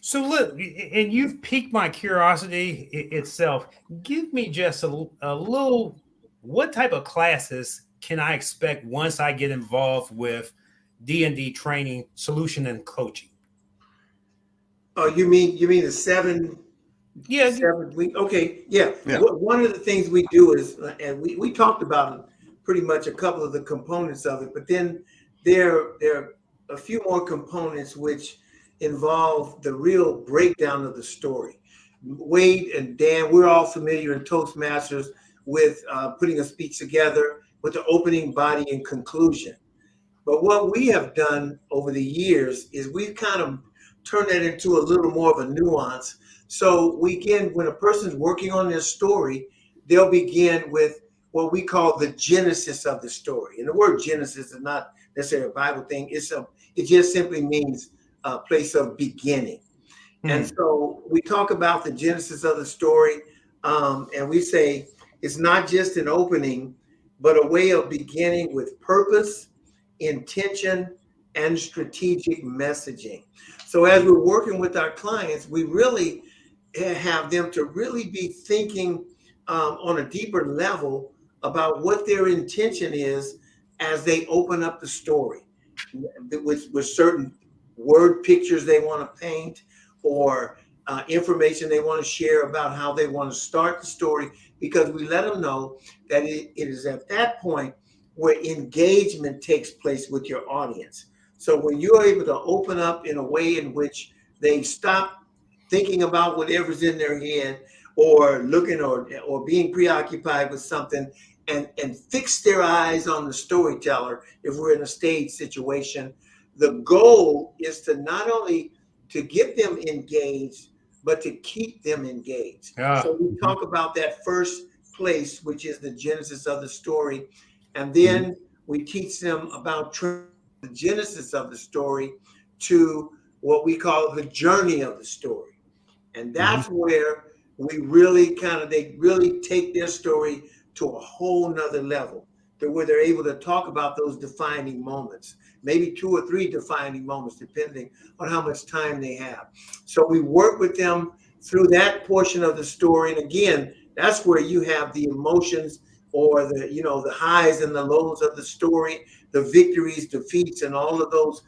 So look, and you've piqued my curiosity itself. Give me just a little, what type of classes can I expect once I get involved with D&D training, solution, and coaching? Oh, you mean the 7 Yeah. 7 week? Okay, yeah. Yeah. One of the things we do is, and we talked about pretty much a couple of the components of it, but then there are a few more components which involve the real breakdown of the story. Wade and Dan, we're all familiar in Toastmasters with putting a speech together with the opening, body, and conclusion. But what we have done over the years is we've kind of turned that into a little more of a nuance. So when a person's working on their story, they'll begin with what we call the genesis of the story. And the word Genesis is not necessarily a Bible thing. It just simply means a place of beginning. And so we talk about the genesis of the story, and we say it's not just an opening, but a way of beginning with purpose, intention, and strategic messaging. So as we're working with our clients, we really have them to really be thinking on a deeper level about what their intention is as they open up the story with certain word pictures they want to paint, or information they want to share about how they want to start the story, because we let them know that it is at that point where engagement takes place with your audience. So when you're able to open up in a way in which they stop thinking about whatever's in their head, or looking or being preoccupied with something, and fix their eyes on the storyteller, if we're in a stage situation, the goal is to not only to get them engaged, but to keep them engaged. So we talk about that first place, which is the genesis of the story. And then we teach them about the genesis of the story to what we call the journey of the story. And that's where we really they really take their story to a whole nother level, to where they're able to talk about those defining moments, maybe 2 or 3 defining moments, depending on how much time they have. So we work with them through that portion of the story. And again, that's where you have the emotions, or the highs and the lows of the story, the victories, defeats, and all of those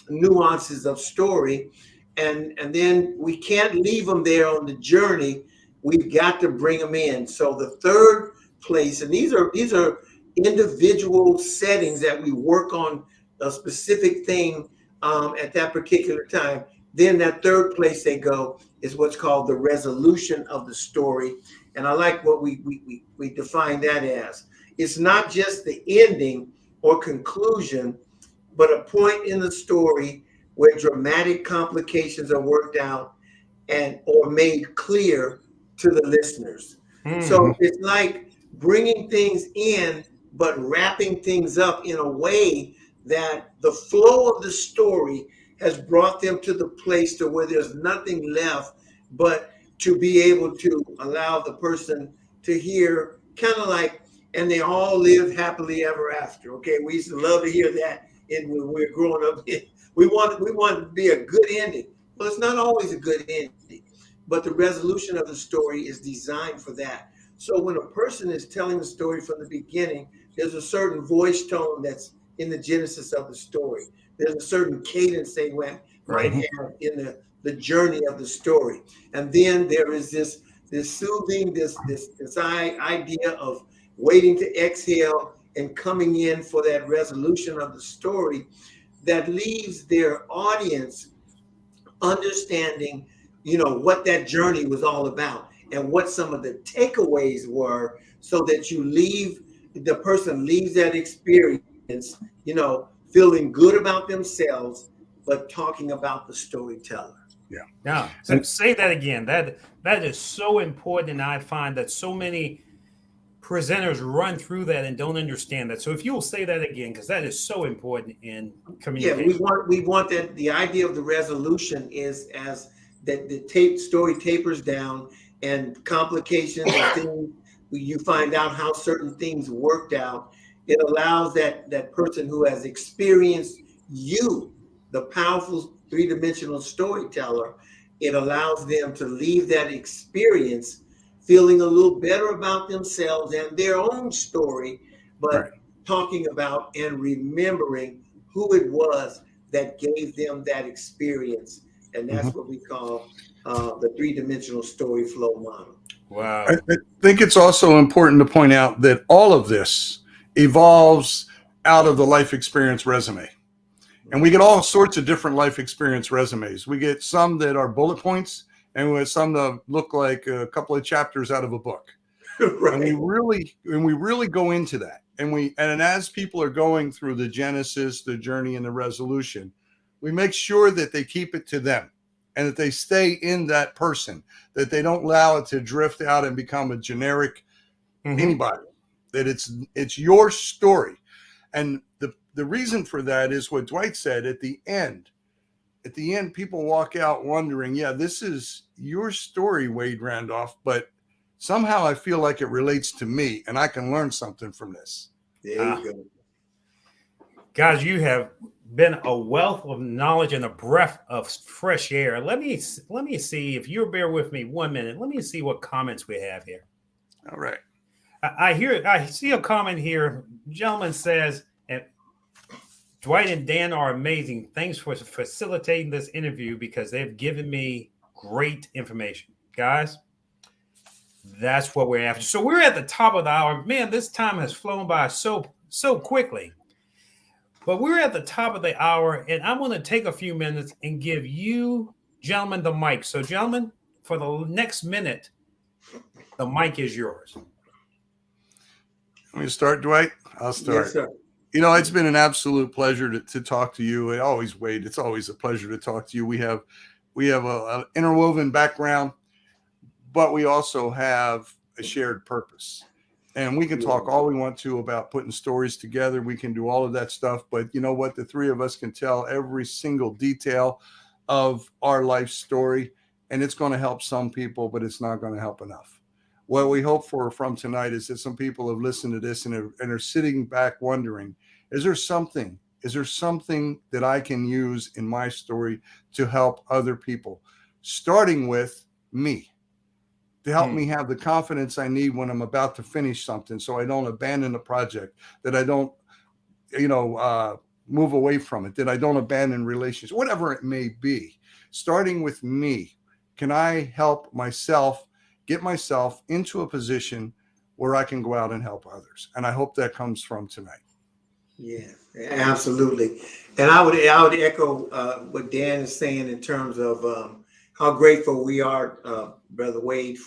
nuances of story. And then we can't leave them there on the journey. We've got to bring them in. So the third place, and these are individual settings that we work on a specific thing at that particular time. Then that third place they go is what's called the resolution of the story. And I like what we define that as. It's not just the ending or conclusion, but a point in the story where dramatic complications are worked out or made clear to the listeners. So it's like bringing things in, but wrapping things up in a way that the flow of the story has brought them to the place to where there's nothing left but to be able to allow the person to hear, kind of like, and they all live happily ever after. Okay, we used to love to hear that when we were growing up. We want it to be a good ending. Well, it's not always a good ending, but the resolution of the story is designed for that. So when a person is telling the story from the beginning, there's a certain voice tone that's in the genesis of the story. There's a certain cadence they might have in the journey of the story. And then there is this soothing, this idea of waiting to exhale and coming in for that resolution of the story that leaves their audience understanding, what that journey was all about and what some of the takeaways were, so that the person leaves that experience, feeling good about themselves, but talking about the storyteller. Yeah. So say that again. That is so important. And I find that so many presenters run through that and don't understand that. So if you'll say that again, because that is so important in communication. Yeah, we want that. The idea of the resolution is as that the story tapers down and complications and things, you find out how certain things worked out. It allows that person who has experienced you, the powerful three-dimensional storyteller, it allows them to leave that experience feeling a little better about themselves and their own story, but Right. talking about and remembering who it was that gave them that experience. And that's what we call the three-dimensional story flow model. Wow. I think it's also important to point out that all of this evolves out of the life experience resume. And we get all sorts of different life experience resumes. We get some that are bullet points, and we have some that look like a couple of chapters out of a book. Right. And we really go into that. And as people are going through the genesis, the journey, and the resolution, we make sure that they keep it to them and that they stay in that person, that they don't allow it to drift out and become a generic anybody, that it's your story. And the reason for that is what Dwight said at the end. At the end, people walk out wondering, yeah, this is your story, Wade Randolph, but somehow I feel like it relates to me and I can learn something from this. There you go. Guys, you have been a wealth of knowledge and a breath of fresh air. Let me see, if you'll bear with me 1 minute. Let me see what comments we have here. All right. I see a comment here. Gentleman says, Dwight and Dan are amazing. Thanks for facilitating this interview because they've given me great information. Guys, that's what we're after. So we're at the top of the hour. Man, this time has flown by so quickly. But we're at the top of the hour, and I'm going to take a few minutes and give you gentlemen the mic. So, gentlemen, for the next minute, the mic is yours. Let me start, Dwight. I'll start. Yes, sir. You know, it's been an absolute pleasure to talk to you. Wade, it's always a pleasure to talk to you. We have an interwoven background, but we also have a shared purpose. And we can talk all we want to about putting stories together. We can do all of that stuff. But you know what? The three of us can tell every single detail of our life story. And it's going to help some people, but it's not going to help enough. What we hope for from tonight is that some people have listened to this and are sitting back wondering, is there something that I can use in my story to help other people, starting with me, to help me have the confidence I need when I'm about to finish something, so I don't abandon the project, that I don't, move away from it, that I don't abandon relationships, whatever it may be. Starting with me, can I help myself, get myself into a position where I can go out and help others? And I hope that comes from tonight. Yeah, absolutely. And I would echo what Dan is saying in terms of how grateful we are, Brother Wade,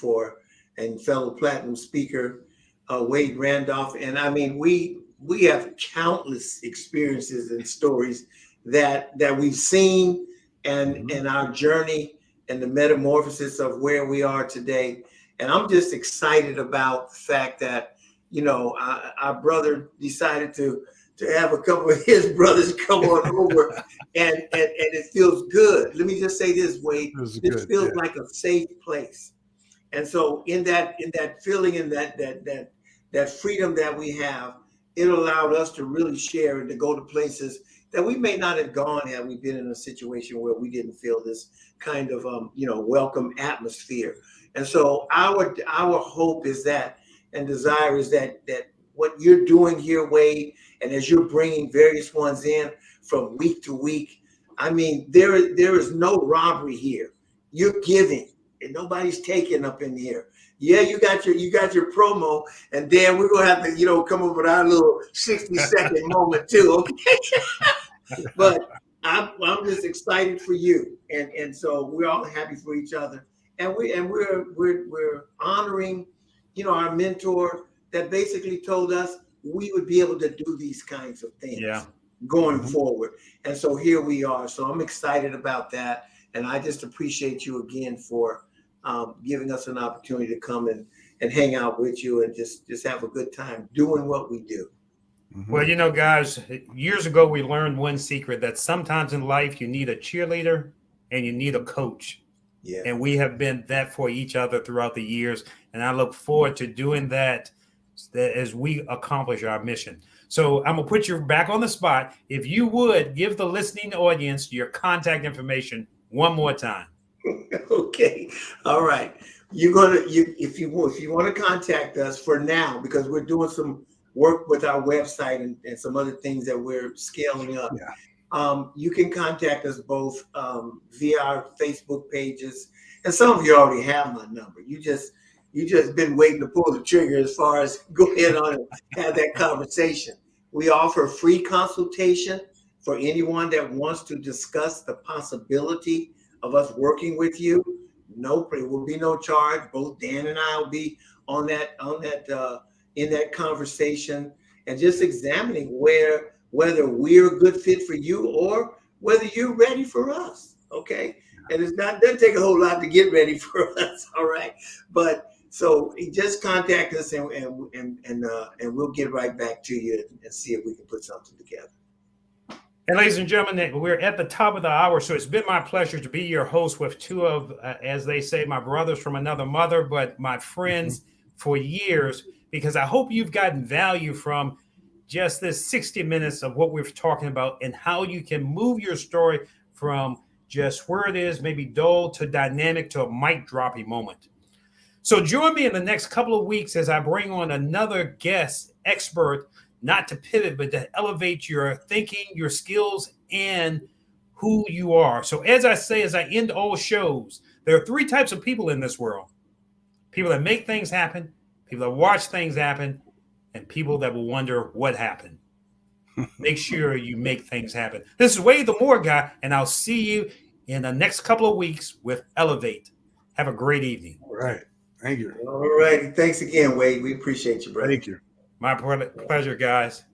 and fellow platinum speaker Wade Randolph. And I mean, we have countless experiences and stories that we've seen, and our journey and the metamorphosis of where we are today. And I'm just excited about the fact that, our brother decided to have a couple of his brothers come on over, and it feels good. Let me just say this, Wade, this feels like a safe place. And so in that feeling and that freedom that we have, it allowed us to really share and to go to places that we may not have gone had we been in a situation where we didn't feel this kind of welcome atmosphere. And so our hope is that, and desire is that what you're doing here, Wade, and as you're bringing various ones in from week to week, I mean, there is no robbery here. You're giving, and nobody's taking up in here. Yeah, you got your promo, and then we're gonna have to come up with our little 60-second moment too, okay? But I'm just excited for you, and so we're all happy for each other, and we're honoring, our mentor that basically told us we would be able to do these kinds of things going forward, and so here we are. So I'm excited about that, and I just appreciate you again for giving us an opportunity to come and hang out with you and just have a good time doing what we do. Well, you know, guys, years ago we learned one secret, that sometimes in life you need a cheerleader and you need a coach. Yeah. And we have been that for each other throughout the years. And I look forward to doing that as we accomplish our mission. So I'm going to put you back on the spot. If you would give the listening audience your contact information one more time. Okay. All right. If you want to contact us for now, because we're doing some work with our website and some other things that we're scaling up. Yeah. You can contact us both via our Facebook pages, and some of you already have my number. You just been waiting to pull the trigger as far as go ahead on and have that conversation. We offer free consultation for anyone that wants to discuss the possibility of us working with you. No, it will be no charge. Both Dan and I will be on that in that conversation, and just examining whether we're a good fit for you or whether you're ready for us. Okay. And it doesn't take a whole lot to get ready for us. All right. But so just contact us and we'll get right back to you and see if we can put something together. And ladies and gentlemen, we're at the top of the hour. So it's been my pleasure to be your host with two of, as they say, my brothers from another mother, but my friends for years, because I hope you've gotten value from just this 60 minutes of what we're talking about and how you can move your story from just where it is, maybe dull to dynamic to a mic dropping moment. So join me in the next couple of weeks as I bring on another guest expert, not to pivot, but to elevate your thinking, your skills, and who you are. So as I say, as I end all shows, there are three types of people in this world: people that make things happen, people that watch things happen, and people that will wonder what happened. Make sure you make things happen. This is Wade the More Guy, and I'll see you in the next couple of weeks with Elevate. Have a great evening. All right. Thank you. All righty. Thanks again, Wade. We appreciate you, brother. Thank you. My pleasure, guys.